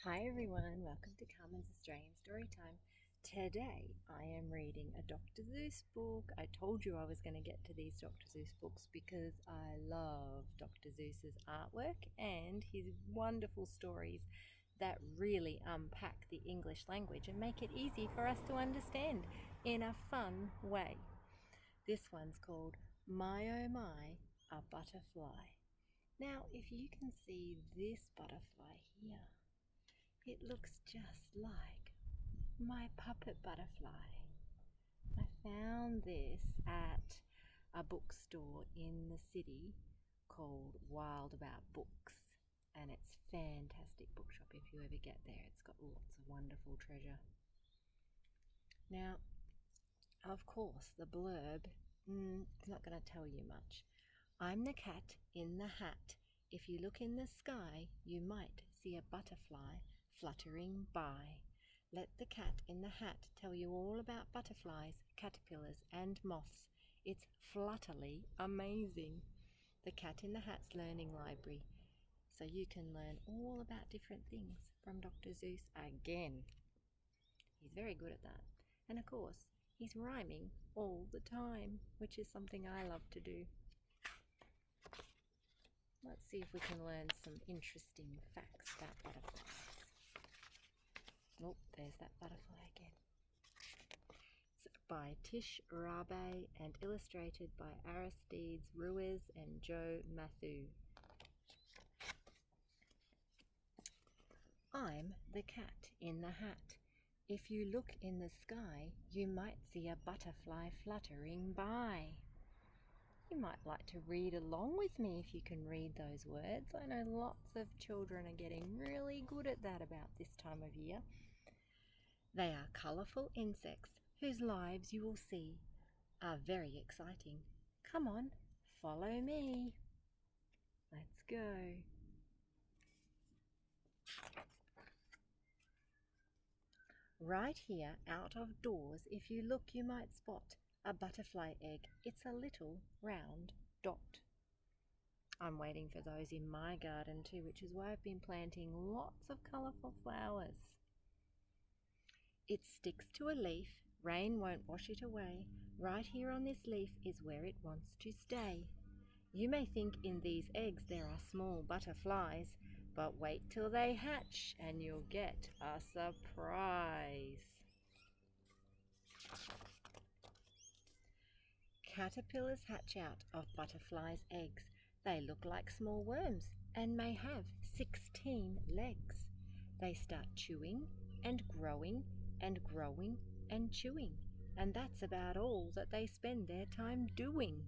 Hi everyone, welcome to Carmen's Australian Storytime. Today I am reading a Dr Seuss book. I told you I was going to get to these Dr Seuss books because I love Dr Seuss's artwork and his wonderful stories that really unpack the English language and make it easy for us to understand in a fun way. This one's called My Oh My, a Butterfly. Now if you can see this butterfly here, it looks just like my puppet butterfly. I found this at a bookstore in the city called Wild About Books, and it's a fantastic bookshop if you ever get there. It's got lots of wonderful treasure. Now, of course, the blurb is not going to tell you much. I'm the cat in the hat. If you look in the sky, you might see a butterfly fluttering by. Let the cat in the hat tell you all about butterflies, caterpillars, and moths. It's flutterly amazing. The Cat in the Hat's learning library. So you can learn all about different things from Dr. Seuss again. He's very good at that. And of course, he's rhyming all the time, which is something I love to do. Let's see if we can learn some interesting facts about butterflies. Oh, there's that butterfly again. It's by Tish Rabe and illustrated by Aristides Ruiz and Joe Matthew. I'm the cat in the hat. If you look in the sky, you might see a butterfly fluttering by. You might like to read along with me if you can read those words. I know lots of children are getting really good at that about this time of year. They are colourful insects whose lives you will see are very exciting. Come on, follow me. Let's go. Right here, out of doors, if you look, you might spot a butterfly egg. It's a little round dot. I'm waiting for those in my garden too, which is why I've been planting lots of colourful flowers. It sticks to a leaf. Rain won't wash it away. Right here on this leaf is where it wants to stay. You may think in these eggs there are small butterflies, but wait till they hatch and you'll get a surprise. Caterpillars hatch out of butterflies' eggs. They look like small worms and may have 16 legs. They start chewing and growing and growing and chewing, and that's about all that they spend their time doing.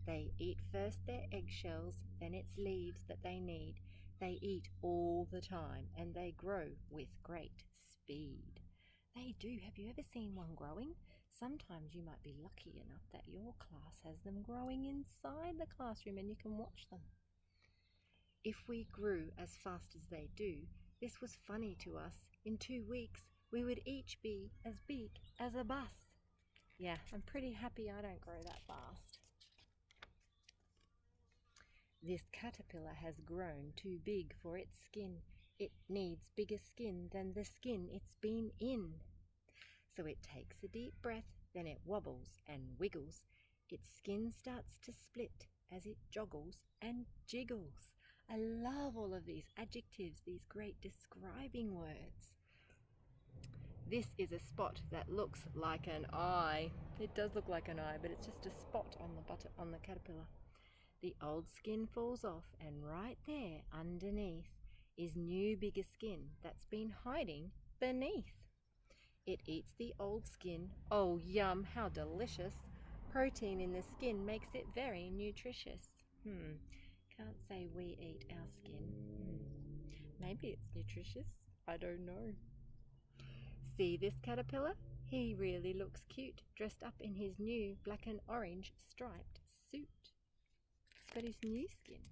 They eat first their eggshells, then its leaves that they need. They eat all the time and they grow with great speed. They do. Have you ever seen one growing? Sometimes you might be lucky enough that your class has them growing inside the classroom and you can watch them. If we grew as fast as they do, this was funny to us. In 2 weeks, we would each be as big as a bus. Yeah, I'm pretty happy I don't grow that fast. This caterpillar has grown too big for its skin. It needs bigger skin than the skin it's been in. So it takes a deep breath, then it wobbles and wiggles. Its skin starts to split as it joggles and jiggles. I love all of these adjectives, these great describing words. This is a spot that looks like an eye. It does look like an eye, but it's just a spot on the caterpillar. The old skin falls off, and right there underneath is new bigger skin that's been hiding beneath. It eats the old skin. Oh, yum, how delicious. Protein in the skin makes it very nutritious. Can't say we eat our skin. Maybe it's nutritious. I don't know. See this caterpillar? He really looks cute, dressed up in his new black and orange striped suit. He's got his new skin.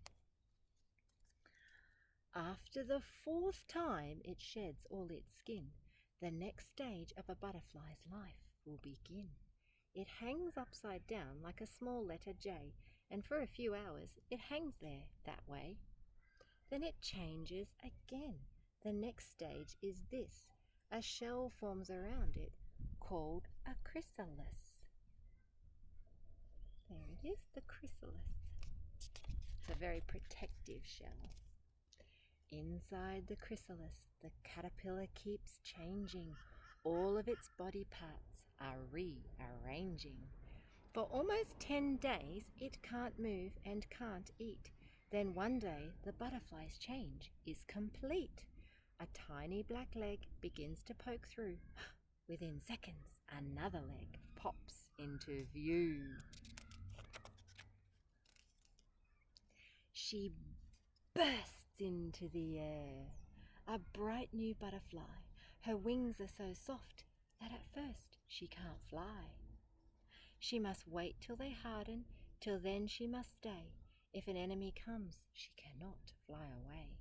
After the 4th time it sheds all its skin, the next stage of a butterfly's life will begin. It hangs upside down like a small letter J, and for a few hours it hangs there that way. Then it changes again. The next stage is this. A shell forms around it called a chrysalis. There it is, the chrysalis. It's a very protective shell. Inside the chrysalis, the caterpillar keeps changing. All of its body parts are rearranging. For almost 10 days, it can't move and can't eat. Then one day, the butterfly's change is complete. A tiny black leg begins to poke through. Within seconds, another leg pops into view. She bursts into the air. A bright new butterfly. Her wings are so soft that at first she can't fly. She must wait till they harden, till then she must stay. If an enemy comes, she cannot fly away.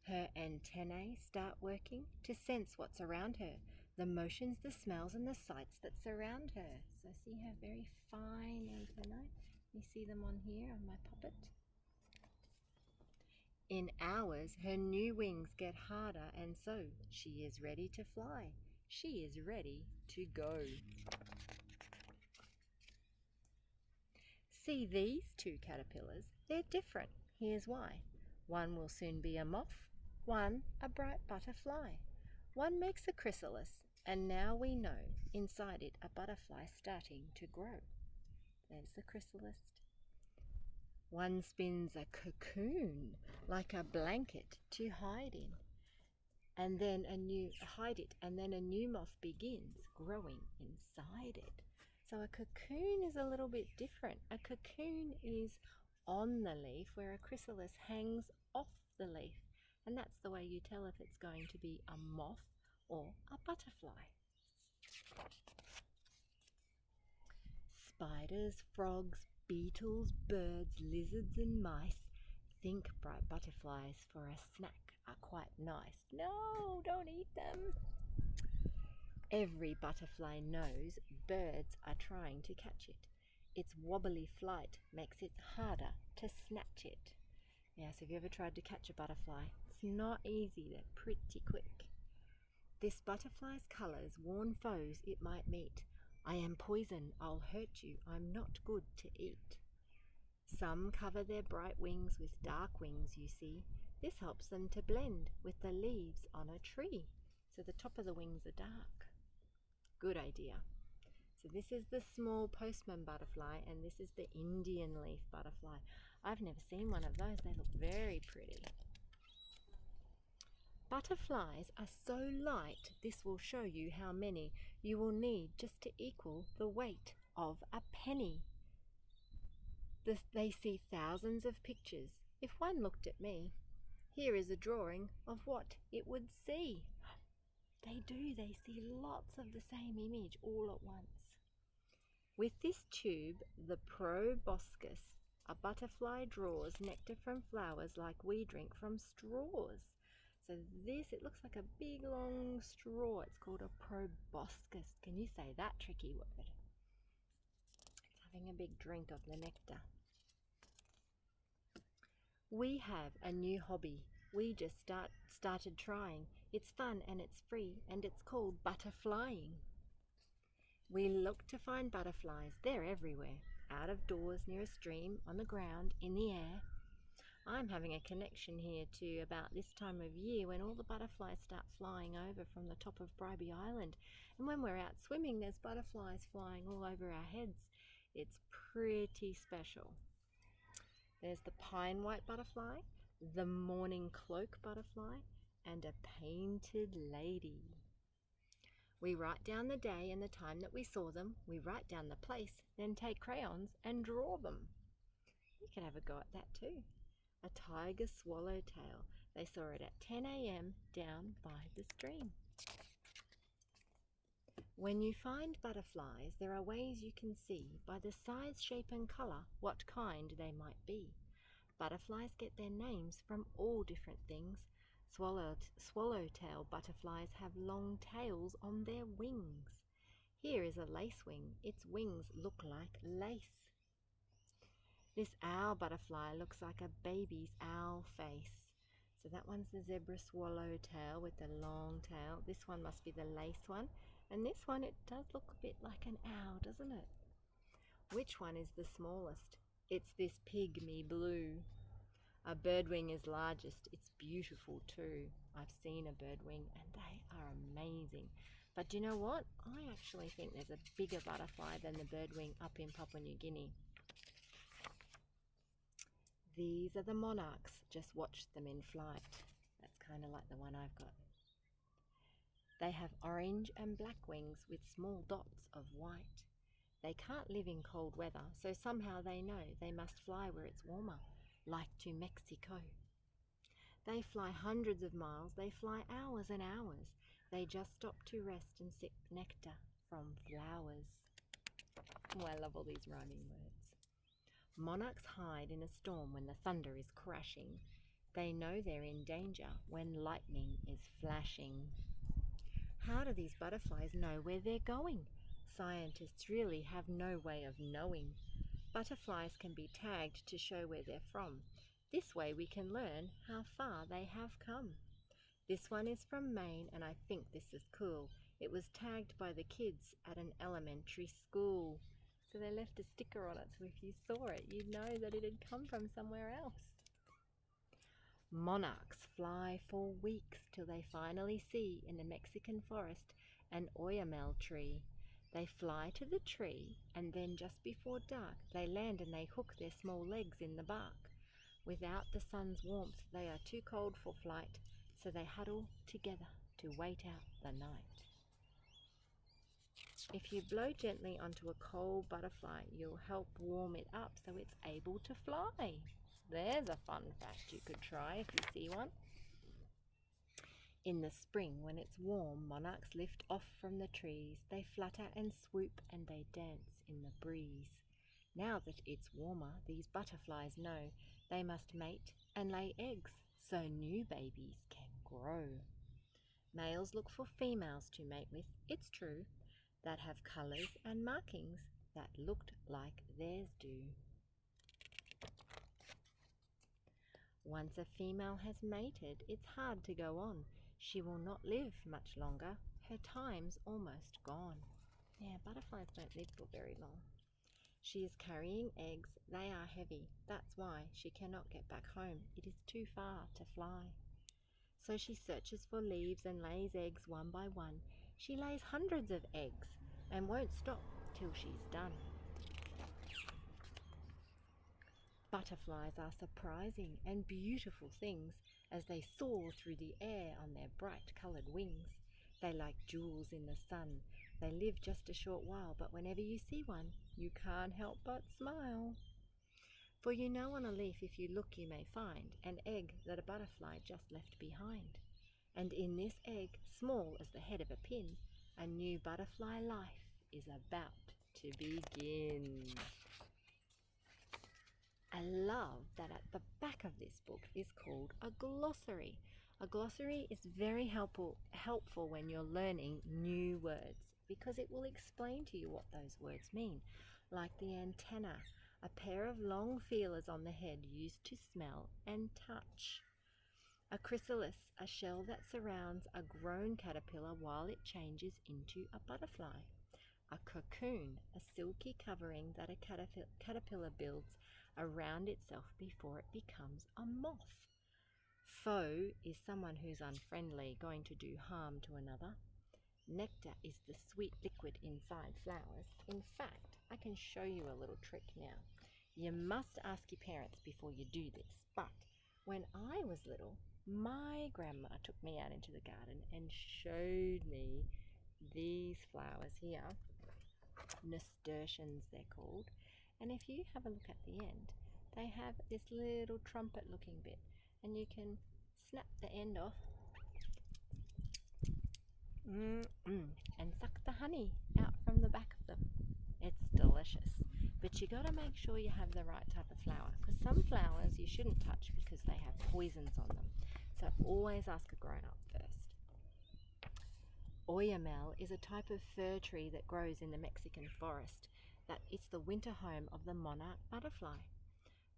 Her antennae start working to sense what's around her, the motions, the smells, and the sights that surround her. So see her very fine antennae? You see them on here on my puppet? In hours, her new wings get harder, and so she is ready to fly. She is ready to go. See these two caterpillars? They're different. Here's why. One will soon be a moth, one a bright butterfly. One makes a chrysalis, and now we know inside it a butterfly starting to grow. There's the chrysalis. One spins a cocoon like a blanket to hide in, and then a new moth begins growing inside it. So a cocoon is a little bit different. A cocoon is on the leaf where a chrysalis hangs off the leaf, and that's the way you tell if it's going to be a moth or a butterfly. Spiders, frogs, beetles, birds, lizards and mice think bright butterflies for a snack are quite nice. No, don't eat them. Every butterfly knows birds are trying to catch it. Its wobbly flight makes it harder to snatch it. Yes, have you ever tried to catch a butterfly? It's not easy, they're pretty quick. This butterfly's colours warn foes it might meet. I am poison, I'll hurt you, I'm not good to eat. Some cover their bright wings with dark wings, you see. This helps them to blend with the leaves on a tree. So the top of the wings are dark. Good idea. So this is the small postman butterfly, and this is the Indian leaf butterfly. I've never seen one of those. They look very pretty. Butterflies are so light, this will show you how many you will need just to equal the weight of a penny. They see thousands of pictures. If one looked at me, here is a drawing of what it would see. They do, they see lots of the same image all at once. With this tube, the proboscis, a butterfly draws nectar from flowers like we drink from straws. So it looks like a big long straw. It's called a proboscis. Can you say that tricky word? It's having a big drink of the nectar. We have a new hobby. We just started trying. It's fun and it's free, and it's called butterflying. We look to find butterflies. They're everywhere. Out of doors, near a stream, on the ground, in the air. I'm having a connection here to about this time of year when all the butterflies start flying over from the top of Bribey Island. And when we're out swimming, there's butterflies flying all over our heads. It's pretty special. There's the pine white butterfly, the morning cloak butterfly, and a painted lady. We write down the day and the time that we saw them. We write down the place, then take crayons and draw them. You can have a go at that too. A tiger swallowtail. They saw it at 10 a.m. down by the stream. When you find butterflies, there are ways you can see by the size, shape and colour what kind they might be. Butterflies get their names from all different things. Swallowtail butterflies have long tails on their wings. Here is a lacewing. Its wings look like lace. This owl butterfly looks like a baby's owl face. So that one's the zebra swallowtail with the long tail. This one must be the lace one. And this one, it does look a bit like an owl, doesn't it? Which one is the smallest? It's this pygmy blue. A birdwing is largest. It's beautiful too. I've seen a birdwing and they are amazing. But do you know what? I actually think there's a bigger butterfly than the birdwing up in Papua New Guinea. These are the monarchs. Just watch them in flight. That's kind of like the one I've got. They have orange and black wings with small dots of white. They can't live in cold weather, so somehow they know they must fly where it's warmer, like to Mexico. They fly hundreds of miles, they fly hours and hours. They just stop to rest and sip nectar from flowers. Oh, I love all these rhyming words. Monarchs hide in a storm when the thunder is crashing. They know they're in danger when lightning is flashing. How do these butterflies know where they're going? Scientists really have no way of knowing. Butterflies can be tagged to show where they're from. This way we can learn how far they have come. This one is from Maine and I think this is cool. It was tagged by the kids at an elementary school. So they left a sticker on it, so if you saw it, you'd know that it had come from somewhere else. Monarchs fly for weeks till they finally see in the Mexican forest an oyamel tree. They fly to the tree and then just before dark they land and they hook their small legs in the bark. Without the sun's warmth they are too cold for flight, so they huddle together to wait out the night. If you blow gently onto a cold butterfly, you'll help warm it up so it's able to fly. There's a fun fact you could try if you see one. In the spring, when it's warm, monarchs lift off from the trees. They flutter and swoop and they dance in the breeze. Now that it's warmer, these butterflies know they must mate and lay eggs so new babies can grow. Males look for females to mate with, it's true, that have colours and markings that looked like theirs do. Once a female has mated, it's hard to go on. She will not live much longer. Her time's almost gone. Yeah, butterflies don't live for very long. She is carrying eggs. They are heavy. That's why she cannot get back home. It is too far to fly. So she searches for leaves and lays eggs one by one. She lays hundreds of eggs and won't stop till she's done. Butterflies are surprising and beautiful things as they soar through the air on their bright coloured wings. They like jewels in the sun. They live just a short while, but whenever you see one, you can't help but smile. For you know on a leaf if you look you may find an egg that a butterfly just left behind. And in this egg, small as the head of a pin, a new butterfly life is about to begin. I love that at the back of this book is called a glossary. A glossary is very helpful when you're learning new words because it will explain to you what those words mean, like the antenna, a pair of long feelers on the head used to smell and touch. A chrysalis, a shell that surrounds a grown caterpillar while it changes into a butterfly. A cocoon, a silky covering that a caterpillar builds around itself before it becomes a moth. Foe is someone who's unfriendly, going to do harm to another. Nectar is the sweet liquid inside flowers. In fact, I can show you a little trick now. You must ask your parents before you do this, but when I was little, my grandma took me out into the garden and showed me these flowers here. Nasturtiums they're called, and if you have a look at the end, they have this little trumpet looking bit and you can snap the end off and suck the honey out from the back of them. It's delicious, but you got to make sure you have the right type of flower, because some flowers you shouldn't touch because they have poisons on them, so always ask a grown-up first. Oyamel is a type of fir tree that grows in the Mexican forest. It's the winter home of the monarch butterfly.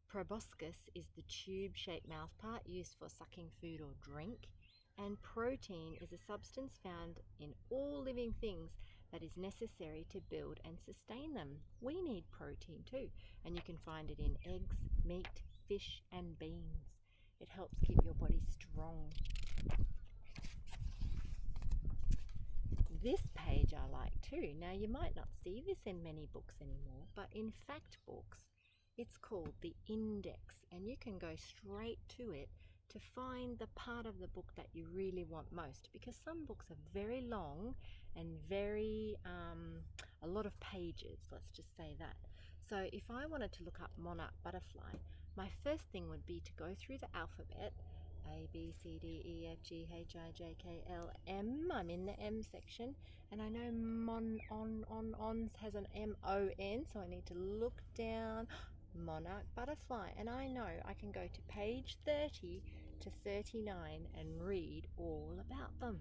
Proboscis is the tube-shaped mouthpart used for sucking food or drink, and protein is a substance found in all living things that is necessary to build and sustain them. We need protein too, and you can find it in eggs, meat, fish, and beans. It helps keep your body strong. This page I like too. Now you might not see this in many books anymore, but in fact books, it's called the index, and you can go straight to it to find the part of the book that you really want most, because some books are very long and very a lot of pages, let's just say that. So if I wanted to look up monarch butterfly, my first thing would be to go through the alphabet. A, B, C, D, E, F, G, H, I, J, K, L, M. I'm in the M section, and I know on has an M-O-N, so I need to look down. Monarch butterfly, and I know I can go to page 30 to 39 and read all about them.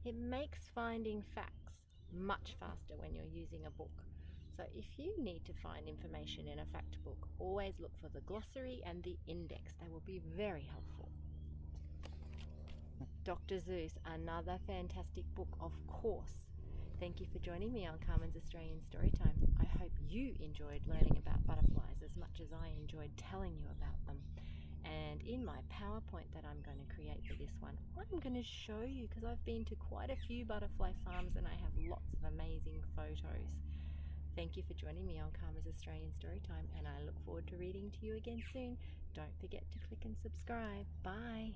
It makes finding facts much faster when you're using a book. So if you need to find information in a fact book, always look for the glossary and the index. They will be very helpful. Dr. Seuss, another fantastic book, of course. Thank you for joining me on Carmen's Australian Storytime. I hope you enjoyed learning about butterflies as much as I enjoyed telling you about them. And in my PowerPoint that I'm going to create for this one, I'm going to show you, because I've been to quite a few butterfly farms and I have lots of amazing photos. Thank you for joining me on Carmen's Australian Storytime, and I look forward to reading to you again soon. Don't forget to click and subscribe. Bye.